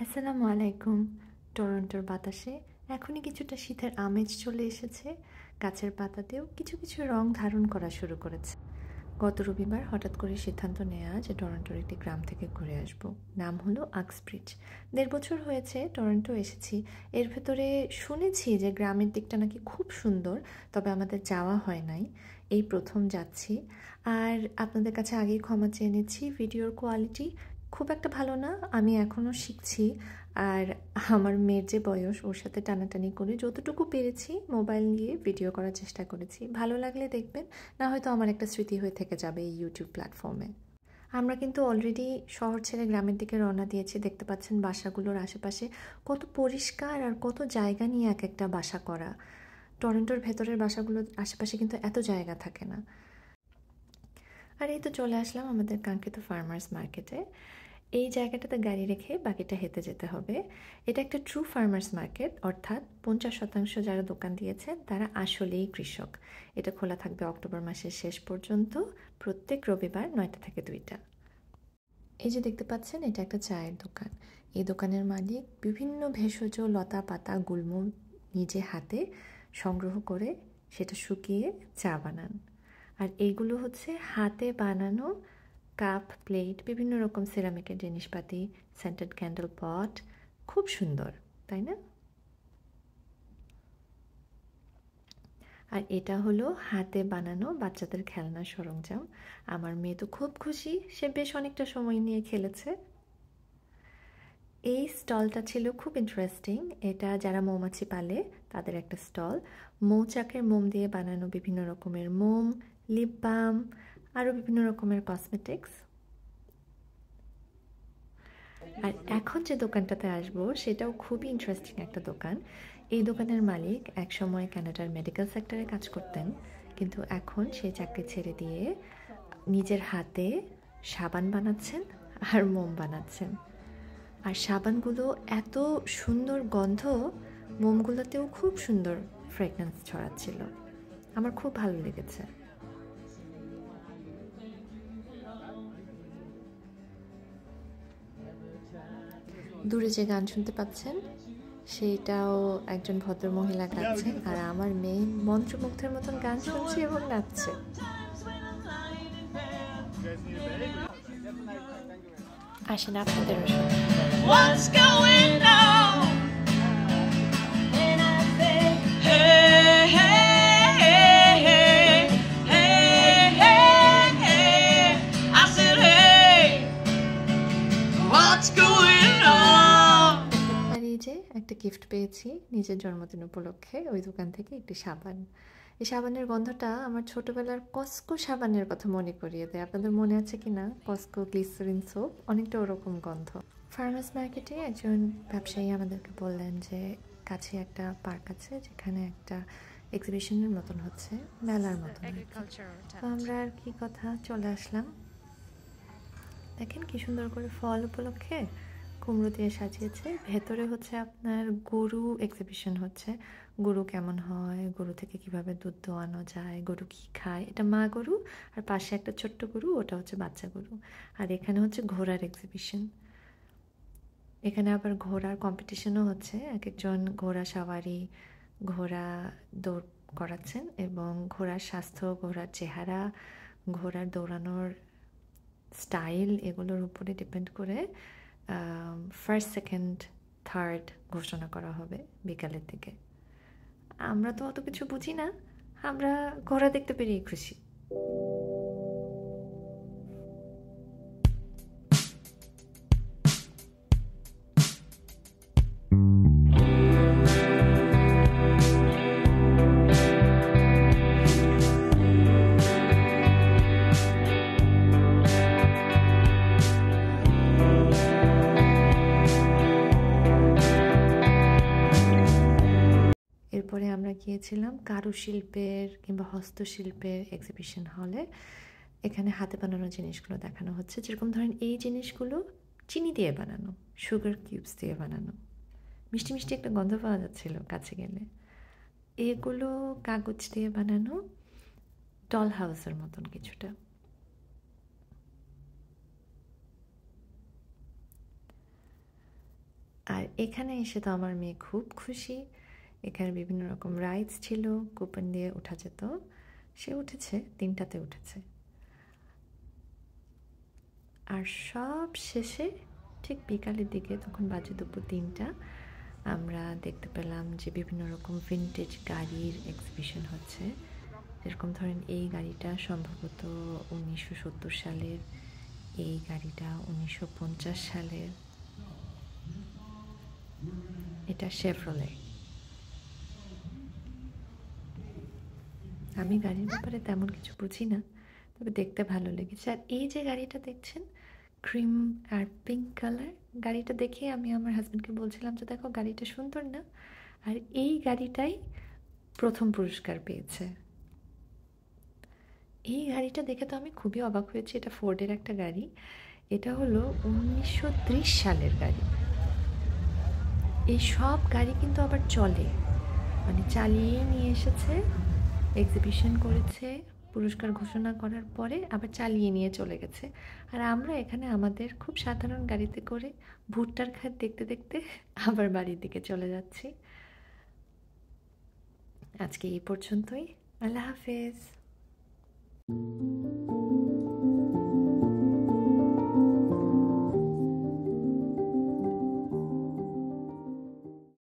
আসসালামু আলাইকুম। টরন্টোর বাতাসে এখনই কিছুটা শীতের আমেজ চলে এসেছে। গাছের পাতাতেও কিছু কিছু রং ধারণ করা শুরু করেছে। গত রবিবার হঠাৎ করে সিদ্ধান্ত নেওয়া যে টরন্টোর একটি গ্রাম থেকে ঘুরে আসব। নাম হলো আক্সব্রিজ। ১.৫ বছর হয়েছে টরন্টো এসেছি। এর ভেতরে শুনেছি যে গ্রামের দিকটা নাকি খুব সুন্দর, তবে আমাদের যাওয়া হয় নাই। এই প্রথম যাচ্ছি। আর আপনাদের কাছে আগেই ক্ষমা চেয়ে নিচ্ছি, ভিডিওর কোয়ালিটি খুব একটা ভালো না। আমি এখনও শিখছি। আর আমার মেয়ের যে বয়স, ওর সাথে টানাটানি করে যতটুকু পেরেছি মোবাইল নিয়ে ভিডিও করার চেষ্টা করেছি। ভালো লাগলে দেখবেন, না হয়তো আমার একটা স্মৃতি হয়ে থেকে যাবে এই ইউটিউব প্ল্যাটফর্মে। আমরা কিন্তু অলরেডি শহর ছেড়ে গ্রামের দিকে রওনা দিয়েছি। দেখতে পাচ্ছেন বাসাগুলোর আশেপাশে কত পরিষ্কার আর কত জায়গা নিয়ে এক একটা বাসা করা। টরন্টোর ভেতরের বাসাগুলোর আশেপাশে কিন্তু এত জায়গা থাকে না। আর এই তো চলে আসলাম আমাদের কাঙ্ক্ষিত ফার্মার্স মার্কেটে। এই জায়গাটাতে গাড়ি রেখে বাকিটা হেঁটে যেতে হবে। এটা একটা ট্রু ফার্মার্স মার্কেট, অর্থাৎ ৫০% যারা দোকান দিয়েছেন তারা আসলেই কৃষক। এটা খোলা থাকবে অক্টোবর মাসের শেষ পর্যন্ত, প্রত্যেক রবিবার ৯টা থেকে ২টা। এই যে দেখতে পাচ্ছেন, এটা একটা চায়ের দোকান। এই দোকানের মালিক বিভিন্ন ভেষজ লতা পাতা গুল্ম নিজে হাতে সংগ্রহ করে সেটা শুকিয়ে চা বানান। আর এইগুলো হচ্ছে হাতে বানানো কাপ, প্লেট, বিভিন্ন রকম সিরামিকের জিনিসপাতি, সেন্টেড ক্যান্ডেল পট। খুব সুন্দর, তাই না? আর এটা হলো হাতে বানানো বাচ্চাদের খেলনার সরঞ্জাম। আমার মেয়ে তো খুব খুশি, সে বেশ অনেকটা সময় নিয়ে খেলেছে। এই স্টলটা ছিল খুব ইন্টারেস্টিং। এটা যারা মৌমাছি পালে তাদের একটা স্টল। মৌচাকের মোম দিয়ে বানানো বিভিন্ন রকমের মোম, লিপ বাম, আরও বিভিন্ন রকমের কসমেটিক্স। আর এখন যে দোকানটাতে আসবো সেটাও খুবই ইন্টারেস্টিং একটা দোকান। এই দোকানের মালিক একসময় কানাডার মেডিকেল সেক্টরে কাজ করতেন, কিন্তু এখন সেই চাকরি ছেড়ে দিয়ে নিজের হাতে সাবান বানাচ্ছেন আর মোম বানাচ্ছেন। আর সাবানগুলো এত সুন্দর গন্ধ, মোমগুলোতেও খুব সুন্দর ফ্রেগন্যান্স ছড়াচ্ছিল। আমার খুব ভালো লেগেছে। দূরে যে গান শুনতে পাচ্ছেন সেটাও একজন ভদ্রমহিলা গাচ্ছেন, আর আমার মেয়ে মন্ত্রমুগ্ধের মতন গান শুনছে এবং নাচছে। আসেন আপনাদেরও শুনুন। What's going on? And I say, hey, hey, hey, hey, hey, hey, hey. I said, hey, what's going on? আর এই যে একটা গিফট পেয়েছি নিজের জন্মদিন উপলক্ষে ওই দোকান থেকে, একটি সাবান। এই সাবানের গন্ধটা আমার ছোটবেলার কস্কো সাবানের কথা মনে করিয়ে দেয়। আপনাদের মনে আছে কি না? কস্কো গ্লিসারিন সোপ, অনেকটা ওরকম গন্ধ। ফার্মার্স মার্কেটে একজন ব্যবসায়ী আমাদেরকে বললেন যে কাছে একটা পার্ক আছে যেখানে একটা এক্সিবিশনের মতন হচ্ছে, মেলার মতন। তো আমরা আর কি কথা চলে আসলাম। দেখেন কি সুন্দর করে ফল উপলক্ষে কুমড়ো দিয়ে সাজিয়েছে। ভেতরে হচ্ছে আপনার গরু এক্সিবিশন হচ্ছে। গরু কেমন হয়, গরু থেকে কিভাবে দুধ দোয়ানো যায়, গরু কি খায়। এটা মা গরু, আর পাশে একটা ছোট্ট গরু, ওটা হচ্ছে বাচ্চা গরু। আর এখানে হচ্ছে ঘোড়ার এক্সিবিশন। এখানে আবার ঘোড়ার কম্পিটিশনও হচ্ছে। এক একজন ঘোড়া সাওয়ারি, ঘোড়া দৌড় করাচ্ছেন, এবং ঘোড়ার স্বাস্থ্য, ঘোড়ার চেহারা, ঘোড়ার দৌড়ানোর স্টাইল, এগুলোর উপরে ডিপেন্ড করে ফার্স্ট, সেকেন্ড, থার্ড ঘোষণা করা হবে বিকালের দিকে। আমরা তো অত কিছু বুঝি না, আমরা ঘোড়া দেখতে পেরেই খুশি। এরপরে আমরা গিয়েছিলাম কারুশিল্পের কিংবা হস্তশিল্পের এক্সিবিশন হলে। এখানে হাতে বানানো জিনিসগুলো দেখানো হচ্ছে। যেরকম ধরেন এই জিনিসগুলো চিনি দিয়ে বানানো, সুগার কিউবস দিয়ে বানানো। মিষ্টি মিষ্টি একটা গন্ধ পাওয়া যাচ্ছিল কাছে গেলে। এগুলো কাগজ দিয়ে বানানো, ডল হাউসের মতন কিছুটা। এখানে এসে তো আমার মেয়ে খুব খুশি। এখানে বিভিন্ন রকম রাইডস ছিল, কুপন দিয়ে ওঠা যেত। সে উঠেছে, 3টাতে উঠেছে। আর সব শেষে ঠিক বিকালের দিকে, তখন বাজে দুপুর 3টা, আমরা দেখতে পেলাম যে বিভিন্ন রকম ভিন্টেজ গাড়ির এক্সিবিশন হচ্ছে। যেরকম ধরেন এই গাড়িটা সম্ভবত 1970 সালের, এই গাড়িটা 1950 সালের। এটা শেভরলে। আমি গাড়ির ব্যাপারে তেমন কিছু বুঝি না, তবে দেখতে ভালো লেগেছে। আর এই যে গাড়িটা দেখছেন, ক্রিম আর পিঙ্ক কালার, গাড়িটা দেখে আমি আমার হাজব্যান্ডকে বলছিলাম যে দেখো গাড়িটা সুন্দর না? আর এই গাড়িটাই প্রথম পুরস্কার পেয়েছে। এই গাড়িটা দেখে তো আমি খুবই অবাক হয়েছি। এটা ফোর্ডের একটা গাড়ি। এটা হলো 1930 সালের গাড়ি। এই সব গাড়ি কিন্তু আবার চলে, মানে চালিয়েই নিয়ে এসেছে, এক্সিবিশন করেছে, পুরস্কার ঘোষণা করার পরে আবার চালিয়ে নিয়ে চলে গেছে। আর আমরা এখানে আমাদের খুব সাধারণ গাড়িতে করে ভুট্টার ক্ষেত দেখতে দেখতে আবার বাড়ির দিকে চলে যাচ্ছি। আজকে এই পর্যন্তই। আল্লাহ হাফেজ।